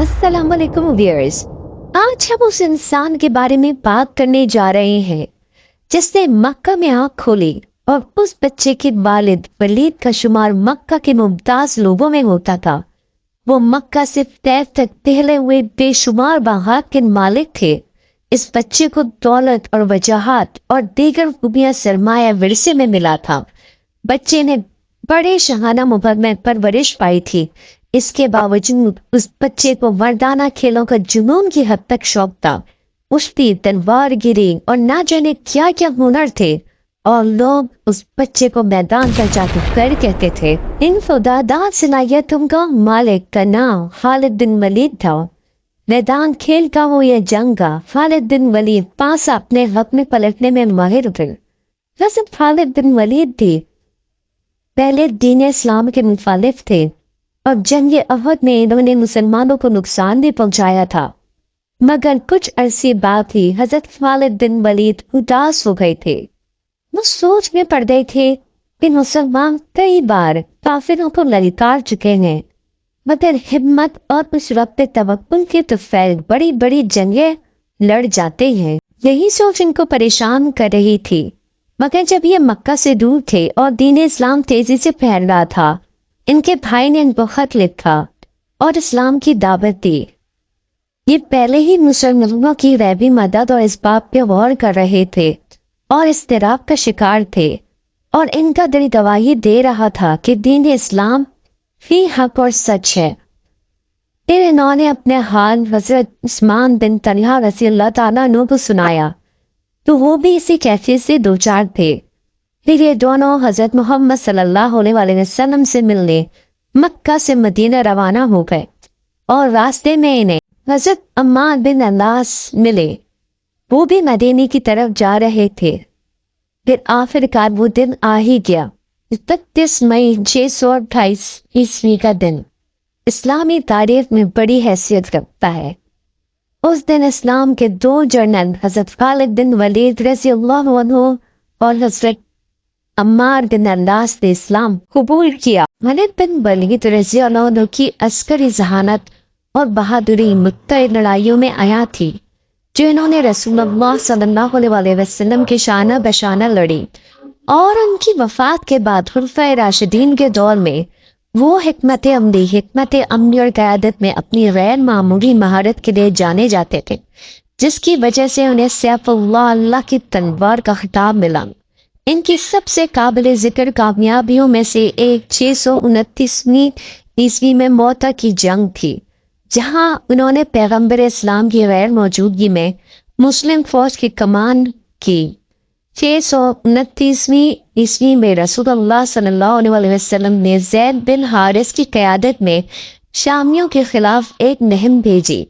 अस्सलाम वालेकुम व्यूअर्स। आज हम उस इंसान के बारे में बात करने जा रहे हैं जिसने मक्का में आँख खोली और उस बच्चे के वालिद वलीद का शुमार मक्का के मुमताज लोगों में होता था। वो मक्का से तैफ तक टहले हुए बेशुमार बागात के मालिक थे। इस बच्चे को दौलत और वजाहत और दीगर खूबियां सरमाया विरसे में मिला था। बच्चे ने बड़े शहाना मुहब्बत में परवरिश पाई थी। इसके बावजूद उस बच्चे को मर्दाना खेलों का जुनून की हद तक शौक था। कुश्ती, तलवार गिरी और ना जाने क्या क्या हुनर थे, और लोग उस बच्चे को मैदान का जादूगर कहते थे। इन खुदादाद सलाहियतों का मालिक का नाम खालिद बिन वलीद था। मैदान खेल का हो या जंग का, खालिद बिन वलीद पास अपने हक में पलटने में माहिर थे। हज़रत खालिद बिन वलीद थे पहले दीन इस्लाम के मुखालिफ थे और जंग अहद में इन्होंने मुसलमानों को नुकसान भी पहुंचाया था। मगर कुछ अरसे बाद ही हजरत खालिद बिन वलीद उदास हो गए थे। वो सोच में पड़ गए थे कि मुसलमान कई बार काफिरों को ललकार चुके हैं, मगर हिम्मत और उस रब्त तवक्कुल के तुफैल बड़ी बड़ी जंगें लड़ जाते हैं। यही सोच इनको परेशान कर रही थी। मगर जब ये मक्का से दूर थे और दीन इस्लाम तेजी से फैल रहा था, इनके भाई ने इनको खत लिखा और इस्लाम की दावत दी। ये पहले ही मुसलमानों की गैबी मदद और इसबाब पे गौर कर रहे थे और इस्तिराब का शिकार थे, और इनका दिल गवाही दे रहा था कि दीन इस्लाम ही हक और सच है। फिर इन्होंने अपने हाल हजरत उस्मान बिन तलहा रज़ी अल्लाह ताला अन्हु को सुनाया, तो वो भी इसी कैफियत से दो चार थे। फिर ये दोनों हजरत मोहम्मद सल्लल्लाहु अलैहि वसल्लम से मिलने मक्का से मदीना रवाना हो गए, और रास्ते में इन्हें हजरत अम्मार बिन अलास मिले। वो भी मदीने की तरफ जा रहे थे। फिर आखिरकार वो दिन आ ही गया, 31 मई 628 ईस्वी का दिन इस्लामी तारीख में बड़ी हैसियत रखता है। उस दिन इस्लाम के दो जनरल हजरत खालिद बिन वलीद रज़ी अल्लाहु अन्हु और हजरत अम्मार बिन अल्लास ने इस्लाम कबूल किया। खालिद बिन वलीद रज़ी अल्लाहु अन्हु की अस्करी जहानत और बहादुरी मुख्तलिफ लड़ाइयों में आया थी, जो इन्होंने रसूलुल्लाह सल्लल्लाहु अलैहि वसल्लम के शाना बशाना लड़ी। और उनकी वफात के बाद खुलफाए राशिदीन के दौर में वो हिकमत अमली और क़यादत में अपनी गैर मामूली महारत के लिए जाने जाते थे, जिसकी वजह से उन्हें सैफुल्लाह अल्लाह की तलवार का खिताब मिला। इनकी सबसे काबिल जिक्र कामयाबियों में से एक 629वीं ईस्वी में मौता की जंग थी, जहां उन्होंने पैगंबर इस्लाम की गैर मौजूदगी में मुस्लिम फौज की कमान की। 629वीं ईस्वी में रसूलुल्लाह सल्लल्लाहु अलैहि वसल्लम ने ज़ैद बिन हारिस की क़यादत में शामियों के खिलाफ एक मुहिम भेजी।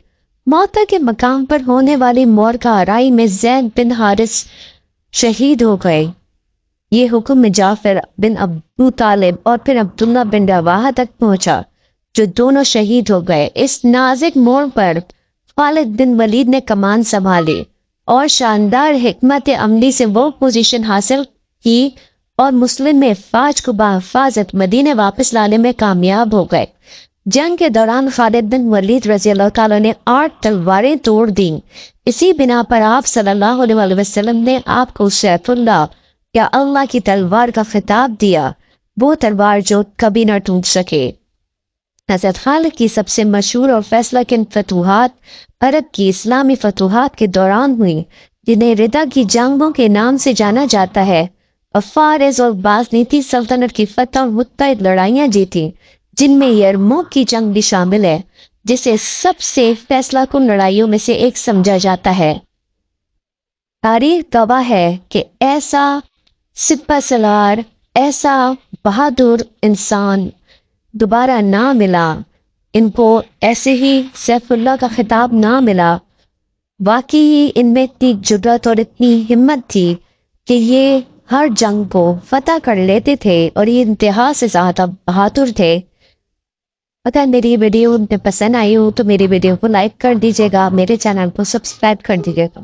मौता के मकाम पर होने वाली मोर का आराई में ज़ैद बिन हारिस शहीद हो गए। ये हुक्म जाफर बिन अबू तालिब और फिर अब्दुल्ला बिन रवाहा तक पहुंचा, जो दोनों शहीद हो गए। इस नाजुक मोड़ पर खालिद बिन वलीद ने कमान संभाली और शानदार हिकमत अमली से वो पोजीशन हासिल की और मुस्लिम में फौज को बाहिफाजत मदीने वापस लाने में कामयाब हो गए। जंग के दौरान खालिद बिन वलीद रज़ी अल्लाह ताला ने 8 तलवारें तोड़ दी। इसी बिना पर आप सल्लल्लाहु अलैहि वसल्लम ने आपको सैफुल्लाह या अल्लाह की तलवार का खिताब दिया, वो तलवार जो कभी न टूट सके। हज़रत खालिद की सबसे मशहूर और फैसला किन फतूहात अरब की इस्लामी फतूहात के दौरान हुई, जिन्हें रिदा की जंगों के नाम से जाना जाता है। फारिस और बाज़नीती सल्तनत की फतह और मुत्तहिद लड़ाइयाँ जीती, जिनमें यरमुक की जंग भी शामिल है, जिसे सबसे फैसला कुन लड़ाइयों में से एक समझा जाता है। तारीख गवाह है कि ऐसा सिपह सलार, ऐसा बहादुर इंसान दोबारा ना मिला। इनको ऐसे ही सैफुल्लाह का खिताब ना मिला। वाकई ही इनमें इतनी जुर्रत और इतनी हिम्मत थी कि ये हर जंग को फतह कर लेते थे, और ये इंतहा से ज़्यादा बहादुर थे। अगर मेरी वीडियो उन्हें पसंद आई हो तो मेरी वीडियो को लाइक कर दीजिएगा, मेरे चैनल को सब्सक्राइब कर दीजिएगा।